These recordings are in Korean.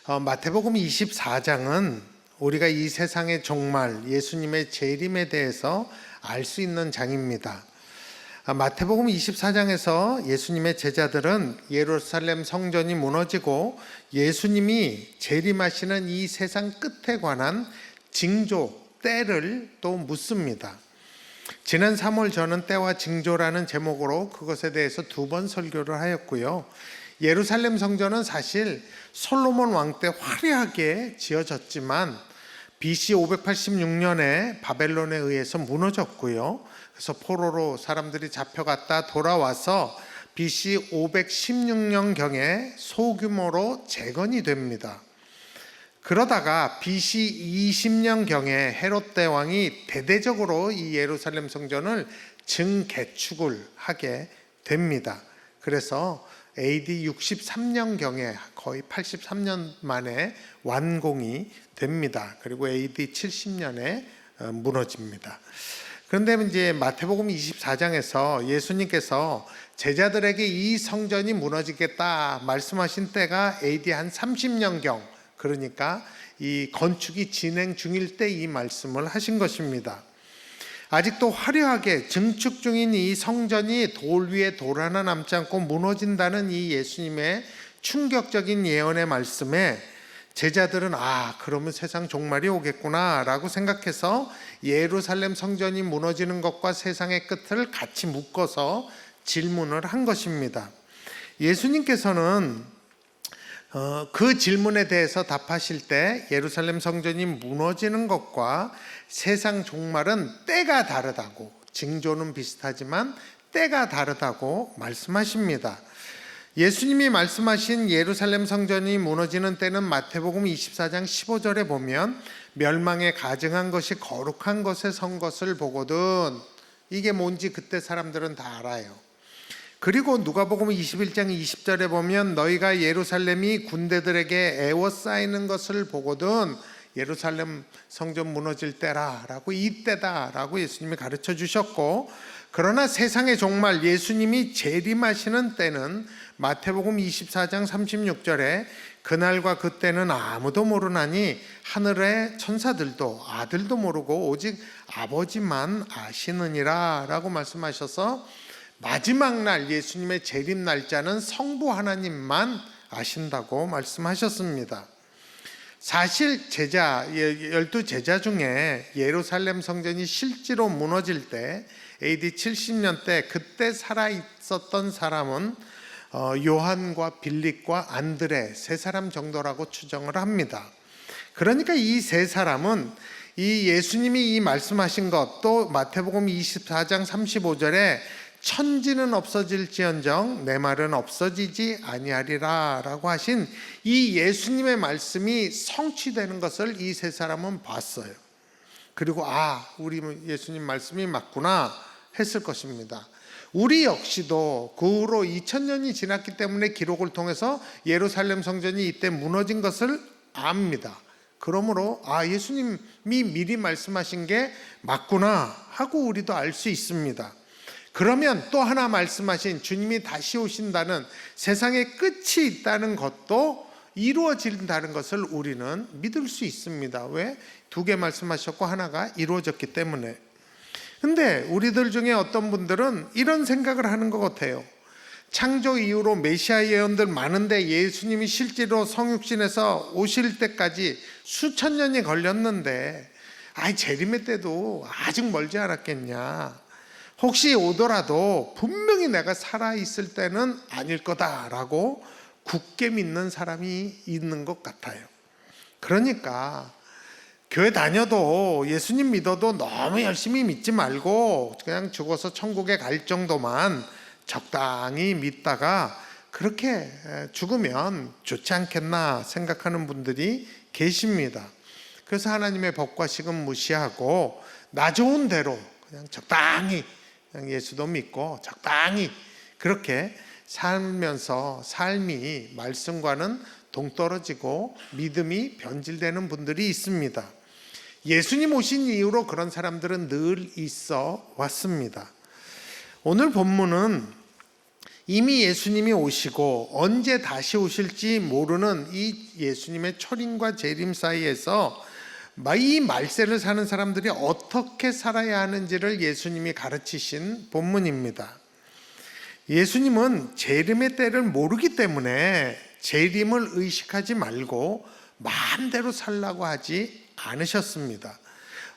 마태복음 24장은 우리가 이 세상의 종말, 예수님의 재림에 대해서 알 수 있는 장입니다. 마태복음 24장에서 예수님의 제자들은 예루살렘 성전이 무너지고 예수님이 재림하시는 이 세상 끝에 관한 징조, 때를 또 묻습니다. 지난 3월 저는 때와 징조라는 제목으로 그것에 대해서 2번 설교를 하였고요. 예루살렘 성전은 사실 솔로몬 왕 때 화려하게 지어졌지만 BC 586년에 바벨론에 의해서 무너졌고요. 그래서 포로로 사람들이 잡혀갔다 돌아와서 BC 516년경에 소규모로 재건이 됩니다. 그러다가 BC 20년경에 헤롯 대왕이 대대적으로 이 예루살렘 성전을 증개축을 하게 됩니다. 그래서 AD 63년경에 거의 83년 만에 완공이 됩니다. 그리고 AD 70년에 무너집니다. 그런데 이제 마태복음 24장에서 예수님께서 제자들에게 이 성전이 무너지겠다 말씀하신 때가 AD 한 30년경, 그러니까 이 건축이 진행 중일 때 이 말씀을 하신 것입니다. 아직도 화려하게 증축 중인 이 성전이 돌 위에 돌 하나 남지 않고 무너진다는 이 예수님의 충격적인 예언의 말씀에 제자들은 그러면 세상 종말이 오겠구나 라고 생각해서 예루살렘 성전이 무너지는 것과 세상의 끝을 같이 묶어서 질문을 한 것입니다. 예수님께서는 그 질문에 대해서 답하실 때 예루살렘 성전이 무너지는 것과 세상 종말은 때가 다르다고, 징조는 비슷하지만 때가 다르다고 말씀하십니다. 예수님이 말씀하신 예루살렘 성전이 무너지는 때는 마태복음 24장 15절에 보면 멸망에 가증한 것이 거룩한 것에 선 것을 보거든, 이게 뭔지 그때 사람들은 다 알아요. 그리고 누가복음 21장 20절에 보면 너희가 예루살렘이 군대들에게 에워싸이는 것을 보거든 예루살렘 성전 무너질 때라 라고, 이때다 라고 예수님이 가르쳐 주셨고, 그러나 세상의 종말 예수님이 재림하시는 때는 마태복음 24장 36절에 그날과 그때는 아무도 모르나니 하늘의 천사들도 아들도 모르고 오직 아버지만 아시느니라 라고 말씀하셔서 마지막 날 예수님의 재림 날짜는 성부 하나님만 아신다고 말씀하셨습니다. 사실 12제자 중에 예루살렘 성전이 실제로 무너질 때 AD 70년 때 그때 살아있었던 사람은 요한과 빌립과 안드레 3사람 정도라고 추정을 합니다. 그러니까 이 3사람은 이 예수님이 이 말씀하신 것, 또 마태복음 24장 35절에 천지는 없어질지언정 내 말은 없어지지 아니하리라 라고 하신 이 예수님의 말씀이 성취되는 것을 이 3사람은 봤어요. 그리고 우리 예수님 말씀이 맞구나 했을 것입니다. 우리 역시도 그 후로 2000년이 지났기 때문에 기록을 통해서 예루살렘 성전이 이때 무너진 것을 압니다. 그러므로 예수님이 미리 말씀하신 게 맞구나 하고 우리도 알 수 있습니다. 그러면 또 하나 말씀하신 주님이 다시 오신다는, 세상의 끝이 있다는 것도 이루어진다는 것을 우리는 믿을 수 있습니다. 왜? 2개 말씀하셨고 하나가 이루어졌기 때문에. 근데 우리들 중에 어떤 분들은 이런 생각을 하는 것 같아요. 창조 이후로 메시아 예언들 많은데 예수님이 실제로 성육신에서 오실 때까지 수천 년이 걸렸는데 재림의 때도 아직 멀지 않았겠냐, 혹시 오더라도 분명히 내가 살아있을 때는 아닐 거다라고 굳게 믿는 사람이 있는 것 같아요. 그러니까 교회 다녀도 예수님 믿어도 너무 열심히 믿지 말고 그냥 죽어서 천국에 갈 정도만 적당히 믿다가 그렇게 죽으면 좋지 않겠나 생각하는 분들이 계십니다. 그래서 하나님의 법과 식은 무시하고 나 좋은 대로 그냥 적당히 그냥 예수도 믿고 적당히 그렇게 살면서 삶이 말씀과는 동떨어지고 믿음이 변질되는 분들이 있습니다. 예수님 오신 이후로 그런 사람들은 늘 있어 왔습니다. 오늘 본문은 이미 예수님이 오시고 언제 다시 오실지 모르는 이 예수님의 초림과 재림 사이에서 이 말세를 사는 사람들이 어떻게 살아야 하는지를 예수님이 가르치신 본문입니다. 예수님은 재림의 때를 모르기 때문에 재림을 의식하지 말고 마음대로 살라고 하지 않으셨습니다.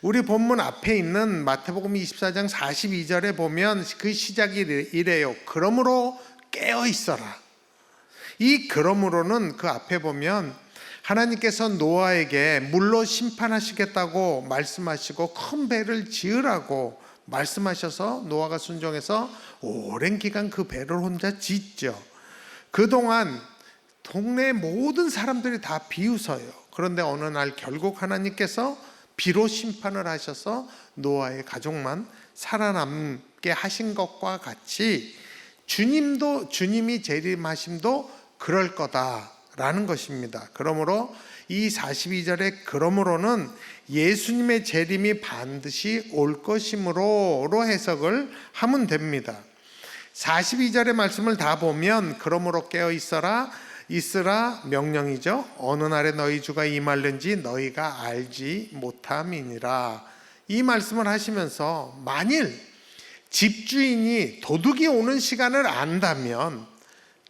우리 본문 앞에 있는 마태복음 24장 42절에 보면 그 시작이 이래요. 그러므로 깨어 있어라. 이 그러므로는 그 앞에 보면 하나님께서 노아에게 물로 심판하시겠다고 말씀하시고 큰 배를 지으라고 말씀하셔서 노아가 순종해서 오랜 기간 그 배를 혼자 짓죠. 그동안 동네 모든 사람들이 다 비웃어요. 그런데 어느 날 결국 하나님께서 비로 심판을 하셔서 노아의 가족만 살아남게 하신 것과 같이 주님이 재림하심도 그럴 거다라는 것입니다. 그러므로 이 42절의 그러므로는 예수님의 재림이 반드시 올 것이므로 해석을 하면 됩니다. 42절의 말씀을 다 보면 그러므로 깨어 있으라 명령이죠. 어느 날에 너희 주가 임할는지 너희가 알지 못함이니라. 이 말씀을 하시면서 만일 집주인이 도둑이 오는 시간을 안다면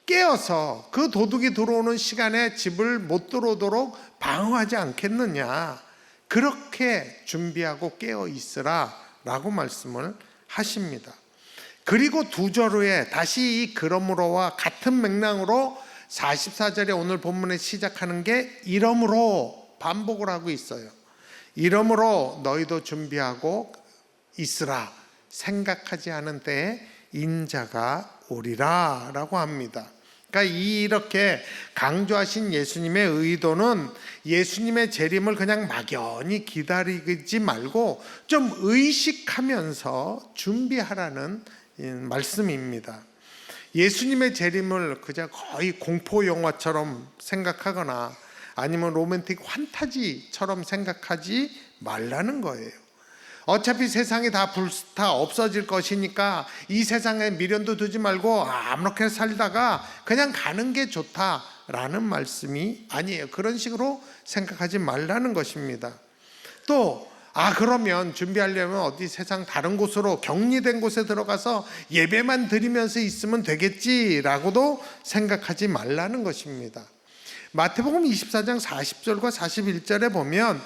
깨어서 그 도둑이 들어오는 시간에 집을 못 들어오도록 방어하지 않겠느냐. 그렇게 준비하고 깨어 있으라 라고 말씀을 하십니다. 그리고 2절 후에 다시 이 그러므로와 같은 맥락으로 44절에 오늘 본문에 시작하는 게 이러므로 반복을 하고 있어요. 이러므로 너희도 준비하고 있으라. 생각하지 않은 때에 인자가 오리라 라고 합니다. 그러니까 이렇게 강조하신 예수님의 의도는 예수님의 재림을 그냥 막연히 기다리지 말고 좀 의식하면서 준비하라는 말씀입니다. 예수님의 재림을 그냥 거의 공포 영화처럼 생각하거나 아니면 로맨틱 환타지처럼 생각하지 말라는 거예요. 어차피 세상이 다 불타 없어질 것이니까 이 세상에 미련도 두지 말고 아무렇게 살다가 그냥 가는 게 좋다라는 말씀이 아니에요. 그런 식으로 생각하지 말라는 것입니다. 또 그러면 준비하려면 어디 세상 다른 곳으로 격리된 곳에 들어가서 예배만 드리면서 있으면 되겠지라고도 생각하지 말라는 것입니다. 마태복음 24장 40절과 41절에 보면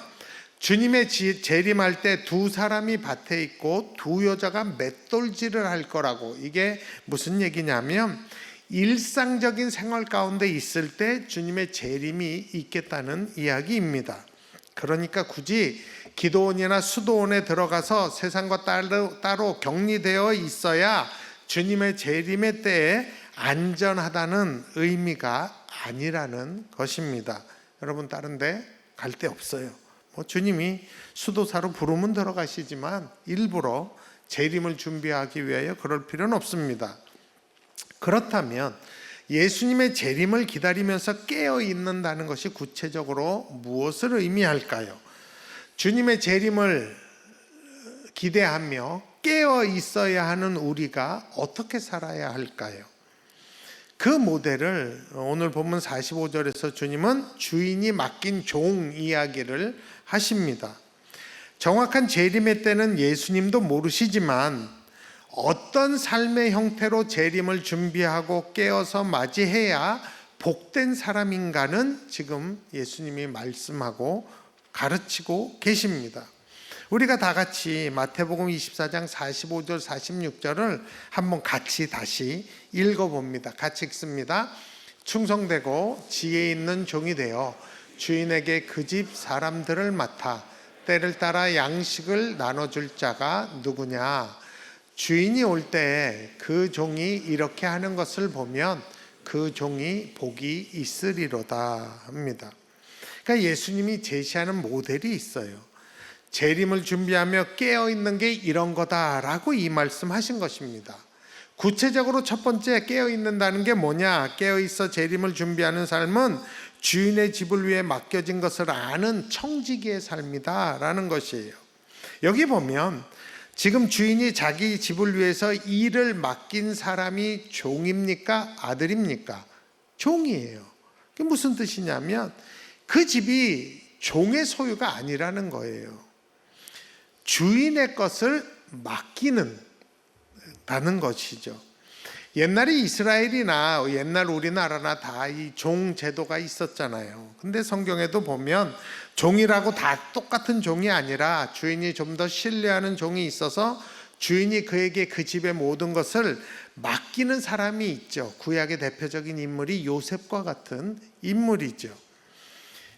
주님의 재림할 때 2사람이 밭에 있고 2 여자가 맷돌질을 할 거라고. 이게 무슨 얘기냐면 일상적인 생활 가운데 있을 때 주님의 재림이 있겠다는 이야기입니다. 그러니까 굳이 기도원이나 수도원에 들어가서 세상과 따로 격리되어 있어야 주님의 재림의 때에 안전하다는 의미가 아니라는 것입니다. 여러분 다른 데 갈 데 없어요. 주님이 수도사로 부르면 들어가시지만 일부러 재림을 준비하기 위하여 그럴 필요는 없습니다. 그렇다면 예수님의 재림을 기다리면서 깨어 있는다는 것이 구체적으로 무엇을 의미할까요? 주님의 재림을 기대하며 깨어 있어야 하는 우리가 어떻게 살아야 할까요? 그 모델을 오늘 본문 45절에서 주님은 주인이 맡긴 종 이야기를 하십니다. 정확한 재림의 때는 예수님도 모르시지만 어떤 삶의 형태로 재림을 준비하고 깨어서 맞이해야 복된 사람인가는 지금 예수님이 말씀하고 가르치고 계십니다. 우리가 다 같이 마태복음 24장 45절 46절을 한번 같이 다시 읽어봅니다. 같이 읽습니다. 충성되고 지혜 있는 종이 되어 주인에게 그 집 사람들을 맡아 때를 따라 양식을 나눠줄 자가 누구냐. 주인이 올 때 그 종이 이렇게 하는 것을 보면 그 종이 복이 있으리로다 합니다. 그러니까 예수님이 제시하는 모델이 있어요. 재림을 준비하며 깨어있는 게 이런 거다라고 이 말씀하신 것입니다. 구체적으로 첫 번째 깨어있는다는 게 뭐냐? 깨어있어 재림을 준비하는 삶은 주인의 집을 위해 맡겨진 것을 아는 청지기의 삶이다 라는 것이에요. 여기 보면 지금 주인이 자기 집을 위해서 일을 맡긴 사람이 종입니까? 아들입니까? 종이에요. 그게 무슨 뜻이냐면 그 집이 종의 소유가 아니라는 거예요. 주인의 것을 맡기는 다는 것이죠. 옛날에 이스라엘이나 옛날 우리나라나 다 이 종 제도가 있었잖아요. 근데 성경에도 보면 종이라고 다 똑같은 종이 아니라 주인이 좀 더 신뢰하는 종이 있어서 주인이 그에게 그 집의 모든 것을 맡기는 사람이 있죠. 구약의 대표적인 인물이 요셉과 같은 인물이죠.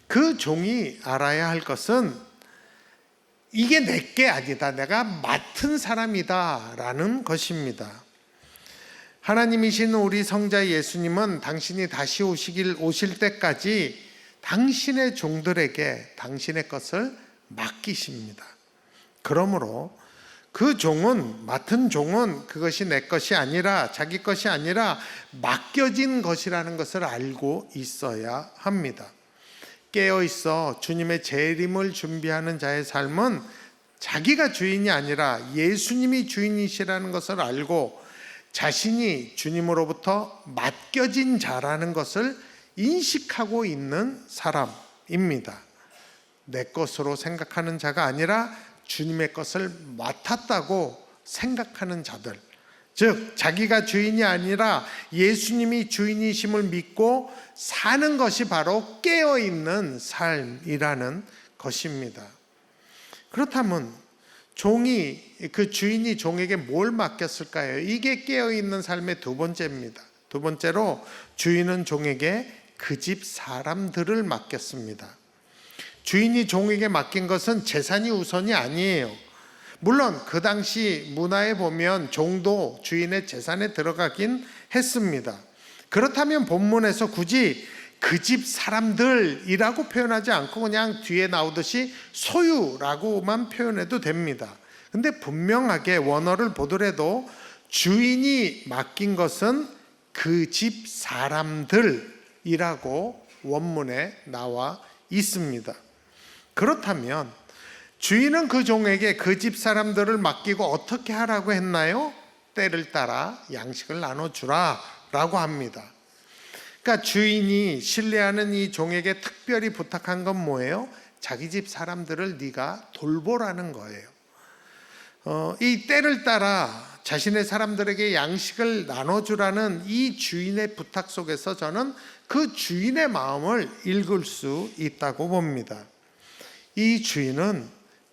그 종이 알아야 할 것은 이게 내게 아니다, 내가 맡은 사람이다 라는 것입니다. 하나님이신 우리 성자 예수님은 당신이 다시 오실 때까지 당신의 종들에게 당신의 것을 맡기십니다. 그러므로 그 종은, 맡은 종은 그것이 내 것이 아니라, 자기 것이 아니라 맡겨진 것이라는 것을 알고 있어야 합니다. 깨어있어 주님의 재림을 준비하는 자의 삶은 자기가 주인이 아니라 예수님이 주인이시라는 것을 알고 자신이 주님으로부터 맡겨진 자라는 것을 인식하고 있는 사람입니다. 내 것으로 생각하는 자가 아니라 주님의 것을 맡았다고 생각하는 자들, 즉 자기가 주인이 아니라 예수님이 주인이심을 믿고 사는 것이 바로 깨어있는 삶이라는 것입니다. 그렇다면 그 주인이 종에게 뭘 맡겼을까요? 이게 깨어있는 삶의 두 번째입니다. 두 번째로 주인은 종에게 그 집 사람들을 맡겼습니다. 주인이 종에게 맡긴 것은 재산이 우선이 아니에요. 물론 그 당시 문화에 보면 종도 주인의 재산에 들어가긴 했습니다. 그렇다면 본문에서 굳이 그 집 사람들이라고 표현하지 않고 그냥 뒤에 나오듯이 소유라고만 표현해도 됩니다. 근데 분명하게 원어를 보더라도 주인이 맡긴 것은 그 집 사람들이라고 원문에 나와 있습니다. 그렇다면 주인은 그 종에게 그 집 사람들을 맡기고 어떻게 하라고 했나요? 때를 따라 양식을 나눠주라 라고 합니다. 그러니까 주인이 신뢰하는 이 종에게 특별히 부탁한 건 뭐예요? 자기 집 사람들을 네가 돌보라는 거예요. 이 때를 따라 자신의 사람들에게 양식을 나눠주라는 이 주인의 부탁 속에서 저는 그 주인의 마음을 읽을 수 있다고 봅니다. 이 주인은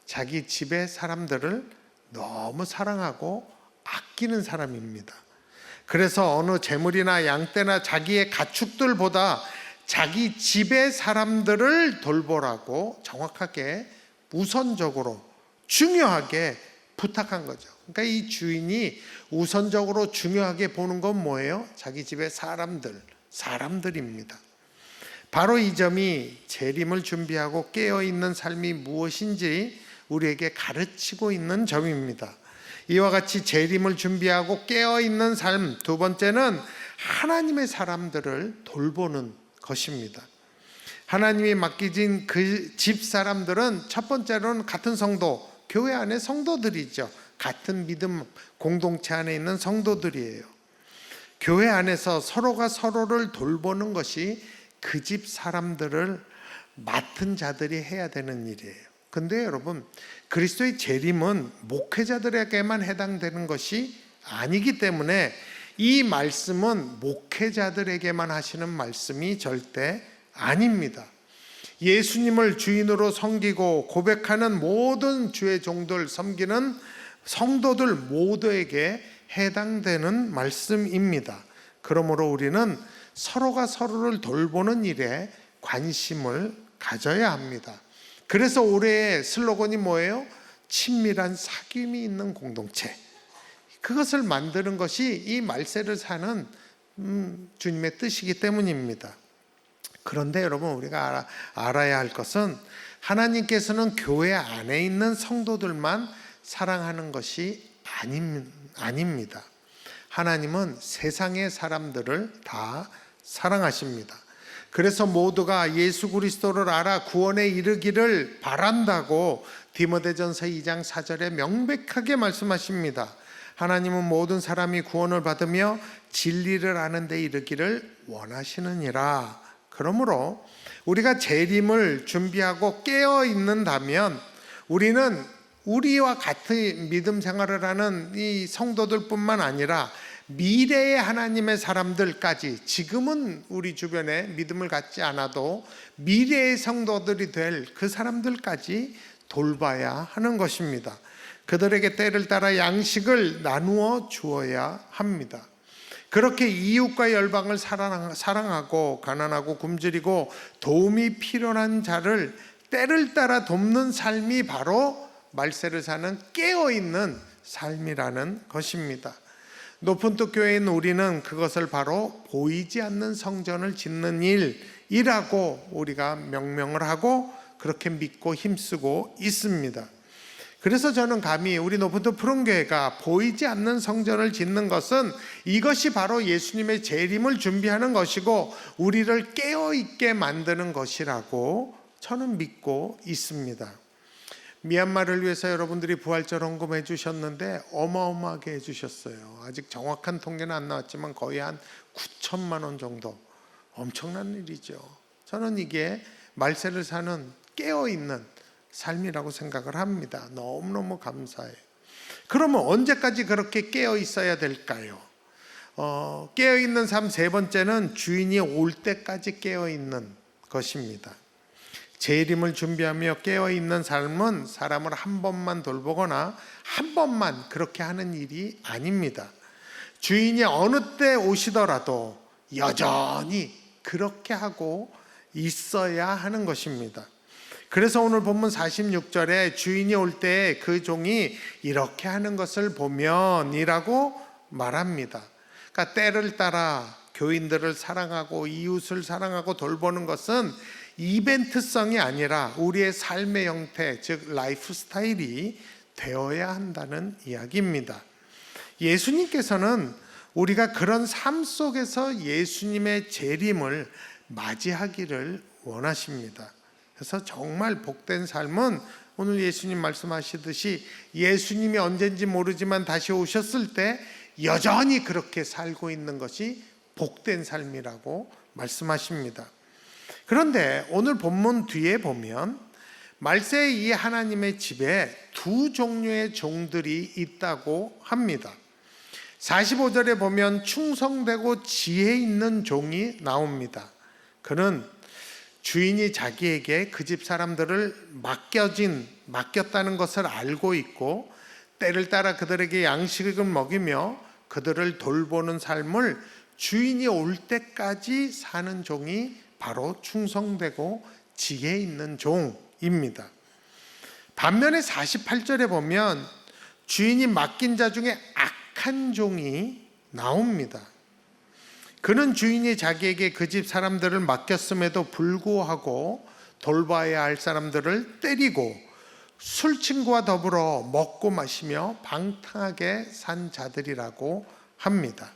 자기 집의 사람들을 너무 사랑하고 아끼는 사람입니다. 그래서 어느 재물이나 양떼나 자기의 가축들보다 자기 집의 사람들을 돌보라고 정확하게 우선적으로 중요하게 부탁한 거죠. 그러니까 이 주인이 우선적으로 중요하게 보는 건 뭐예요? 자기 집의 사람들입니다. 바로 이 점이 재림을 준비하고 깨어있는 삶이 무엇인지 우리에게 가르치고 있는 점입니다. 이와 같이 재림을 준비하고 깨어있는 삶, 두 번째는 하나님의 사람들을 돌보는 것입니다. 하나님이 맡기진 그 집 사람들은 첫 번째로는 같은 성도, 교회 안에 성도들이죠. 같은 믿음 공동체 안에 있는 성도들이에요. 교회 안에서 서로가 서로를 돌보는 것이 그 집 사람들을 맡은 자들이 해야 되는 일이에요. 근데 여러분, 그리스도의 재림은 목회자들에게만 해당되는 것이 아니기 때문에 이 말씀은 목회자들에게만 하시는 말씀이 절대 아닙니다. 예수님을 주인으로 섬기고 고백하는 모든 주의 종들, 섬기는 성도들 모두에게 해당되는 말씀입니다. 그러므로 우리는 서로가 서로를 돌보는 일에 관심을 가져야 합니다. 그래서 올해의 슬로건이 뭐예요? 친밀한 사귐이 있는 공동체. 그것을 만드는 것이 이 말세를 사는 주님의 뜻이기 때문입니다. 그런데 여러분, 우리가 알아야 할 것은 하나님께서는 교회 안에 있는 성도들만 사랑하는 것이 아닙니다. 하나님은 세상의 사람들을 다 사랑하십니다. 그래서 모두가 예수 그리스도를 알아 구원에 이르기를 바란다고 디모데전서 2장 4절에 명백하게 말씀하십니다. 하나님은 모든 사람이 구원을 받으며 진리를 아는 데 이르기를 원하시느니라. 그러므로 우리가 재림을 준비하고 깨어 있는다면 우리는 우리와 같은 믿음 생활을 하는 이 성도들뿐만 아니라 미래의 하나님의 사람들까지, 지금은 우리 주변에 믿음을 갖지 않아도 미래의 성도들이 될 그 사람들까지 돌봐야 하는 것입니다. 그들에게 때를 따라 양식을 나누어 주어야 합니다. 그렇게 이웃과 열방을 사랑하고 가난하고 굶주리고 도움이 필요한 자를 때를 따라 돕는 삶이 바로 말세를 사는 깨어있는 삶이라는 것입니다. 높은 뜻 교회인 우리는 그것을 바로 보이지 않는 성전을 짓는 일이라고 우리가 명명을 하고 그렇게 믿고 힘쓰고 있습니다. 그래서 저는 감히 우리 높은 뜻 푸른교회가 보이지 않는 성전을 짓는 것은 이것이 바로 예수님의 재림을 준비하는 것이고 우리를 깨어있게 만드는 것이라고 저는 믿고 있습니다. 미얀마를 위해서 여러분들이 부활절 헌금해 주셨는데 어마어마하게 해주셨어요. 아직 정확한 통계는 안 나왔지만 거의 한 9천만 원 정도. 엄청난 일이죠. 저는 이게 말세를 사는 깨어있는 삶이라고 생각을 합니다. 너무너무 감사해요. 그러면 언제까지 그렇게 깨어 있어야 될까요? 깨어 있는 삶 세 번째는 주인이 올 때까지 깨어 있는 것입니다. 재림을 준비하며 깨어 있는 삶은 사람을 한 번만 돌보거나 한 번만 그렇게 하는 일이 아닙니다. 주인이 어느 때 오시더라도 여전히 그렇게 하고 있어야 하는 것입니다. 그래서 오늘 본문 46절에 주인이 올 때 그 종이 이렇게 하는 것을 보면이라고 말합니다. 그러니까 때를 따라 교인들을 사랑하고 이웃을 사랑하고 돌보는 것은 이벤트성이 아니라 우리의 삶의 형태, 즉 라이프 스타일이 되어야 한다는 이야기입니다. 예수님께서는 우리가 그런 삶 속에서 예수님의 재림을 맞이하기를 원하십니다. 그래서 정말 복된 삶은 오늘 예수님 말씀하시듯이 예수님이 언젠지 모르지만 다시 오셨을 때 여전히 그렇게 살고 있는 것이 복된 삶이라고 말씀하십니다. 그런데 오늘 본문 뒤에 보면 말세의 이 하나님의 집에 두 종류의 종들이 있다고 합니다. 45절에 보면 충성되고 지혜 있는 종이 나옵니다. 그는 주인이 자기에게 그 집 사람들을 맡겼다는 것을 알고 있고 때를 따라 그들에게 양식을 먹이며 그들을 돌보는 삶을 주인이 올 때까지 사는 종이 바로 충성되고 지혜 있는 종입니다. 반면에 48절에 보면 주인이 맡긴 자 중에 악한 종이 나옵니다. 그는 주인이 자기에게 그 집 사람들을 맡겼음에도 불구하고 돌봐야 할 사람들을 때리고 술 친구와 더불어 먹고 마시며 방탕하게 산 자들이라고 합니다.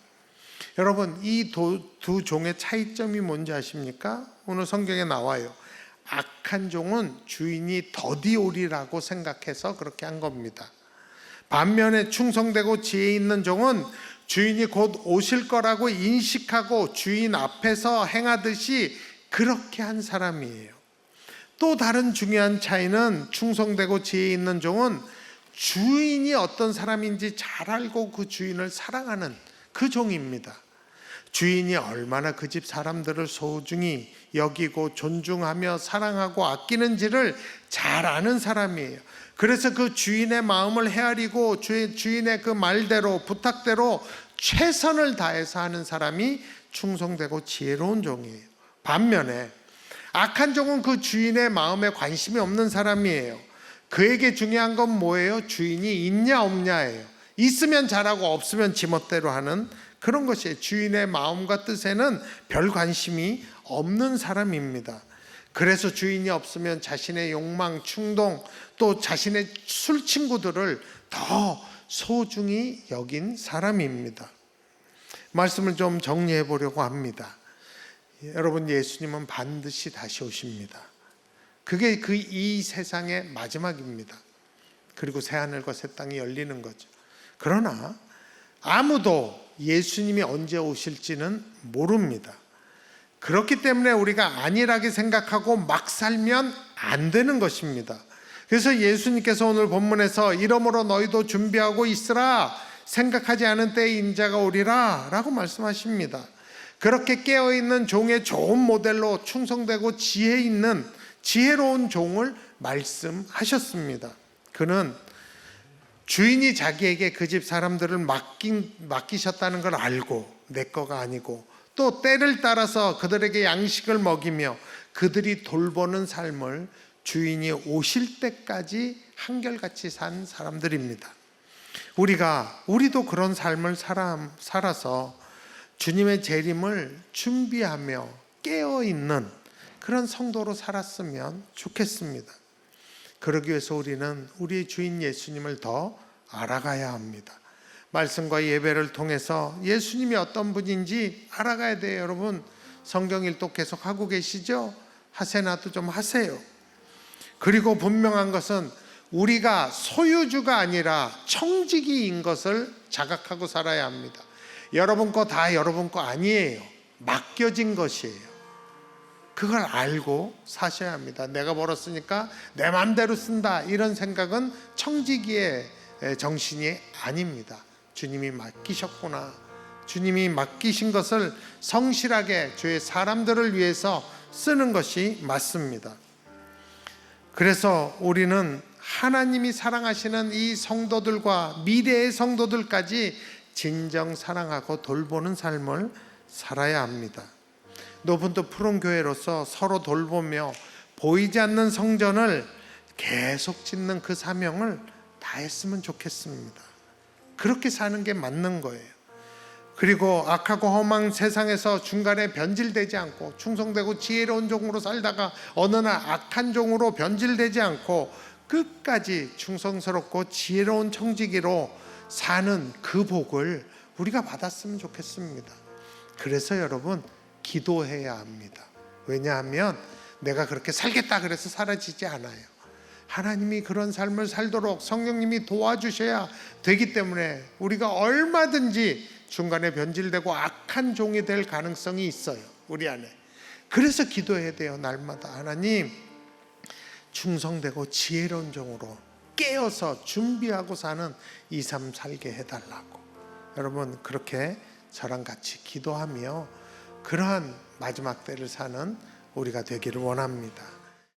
여러분, 이 두 종의 차이점이 뭔지 아십니까? 오늘 성경에 나와요. 악한 종은 주인이 더디 오리라고 생각해서 그렇게 한 겁니다. 반면에 충성되고 지혜 있는 종은 주인이 곧 오실 거라고 인식하고 주인 앞에서 행하듯이 그렇게 한 사람이에요. 또 다른 중요한 차이는 충성되고 지혜 있는 종은 주인이 어떤 사람인지 잘 알고 그 주인을 사랑하는 그 종입니다. 주인이 얼마나 그 집 사람들을 소중히 여기고 존중하며 사랑하고 아끼는지를 잘 아는 사람이에요. 그래서 그 주인의 마음을 헤아리고 주인의 그 말대로 부탁대로 최선을 다해서 하는 사람이 충성되고 지혜로운 종이에요. 반면에 악한 종은 그 주인의 마음에 관심이 없는 사람이에요. 그에게 중요한 건 뭐예요? 주인이 있냐 없냐예요. 있으면 잘하고 없으면 지멋대로 하는 그런 것이에요. 주인의 마음과 뜻에는 별 관심이 없는 사람입니다. 그래서 주인이 없으면 자신의 욕망, 충동, 또 자신의 술 친구들을 더 소중히 여긴 사람입니다. 말씀을 좀 정리해 보려고 합니다. 여러분, 예수님은 반드시 다시 오십니다. 그게 이 세상의 마지막입니다. 그리고 새하늘과 새 땅이 열리는 거죠. 그러나 아무도 예수님이 언제 오실지는 모릅니다. 그렇기 때문에 우리가 안일하게 생각하고 막 살면 안 되는 것입니다. 그래서 예수님께서 오늘 본문에서 이러므로 너희도 준비하고 있으라, 생각하지 않은 때에 인자가 오리라 라고 말씀하십니다. 그렇게 깨어있는 종의 좋은 모델로 충성되고 지혜로운 종을 말씀하셨습니다. 그는 주인이 자기에게 그 집 사람들을 맡기셨다는 걸 알고, 내 거가 아니고 또 때를 따라서 그들에게 양식을 먹이며 그들이 돌보는 삶을 주인이 오실 때까지 한결같이 산 사람들입니다. 우리도 그런 삶을 살아서 주님의 재림을 준비하며 깨어있는 그런 성도로 살았으면 좋겠습니다. 그러기 위해서 우리는 우리의 주인 예수님을 더 알아가야 합니다. 말씀과 예배를 통해서 예수님이 어떤 분인지 알아가야 돼요. 여러분, 성경 일독 계속 하고 계시죠? 하세나도 좀 하세요. 그리고 분명한 것은 우리가 소유주가 아니라 청지기인 것을 자각하고 살아야 합니다. 여러분 거 다 여러분 거 아니에요. 맡겨진 것이에요. 그걸 알고 사셔야 합니다. 내가 벌었으니까 내 마음대로 쓴다, 이런 생각은 청지기의 정신이 아닙니다. 주님이 맡기셨구나, 주님이 맡기신 것을 성실하게 주의 사람들을 위해서 쓰는 것이 맞습니다. 그래서 우리는 하나님이 사랑하시는 이 성도들과 미래의 성도들까지 진정 사랑하고 돌보는 삶을 살아야 합니다. 노분도 푸른 교회로서 서로 돌보며 보이지 않는 성전을 계속 짓는 그 사명을 다했으면 좋겠습니다. 그렇게 사는 게 맞는 거예요. 그리고 악하고 험한 세상에서 중간에 변질되지 않고 충성되고 지혜로운 종으로 살다가 어느 날 악한 종으로 변질되지 않고 끝까지 충성스럽고 지혜로운 청지기로 사는 그 복을 우리가 받았으면 좋겠습니다. 그래서 여러분, 기도해야 합니다. 왜냐하면 내가 그렇게 살겠다 그래서 사라지지 않아요. 하나님이 그런 삶을 살도록 성령님이 도와주셔야 되기 때문에 우리가 얼마든지 중간에 변질되고 악한 종이 될 가능성이 있어요, 우리 안에. 그래서 기도해야 돼요, 날마다. 하나님, 충성되고 지혜로운 종으로 깨어서 준비하고 사는 이 삶 살게 해달라고. 여러분, 그렇게 저랑 같이 기도하며 그러한 마지막 때를 사는 우리가 되기를 원합니다.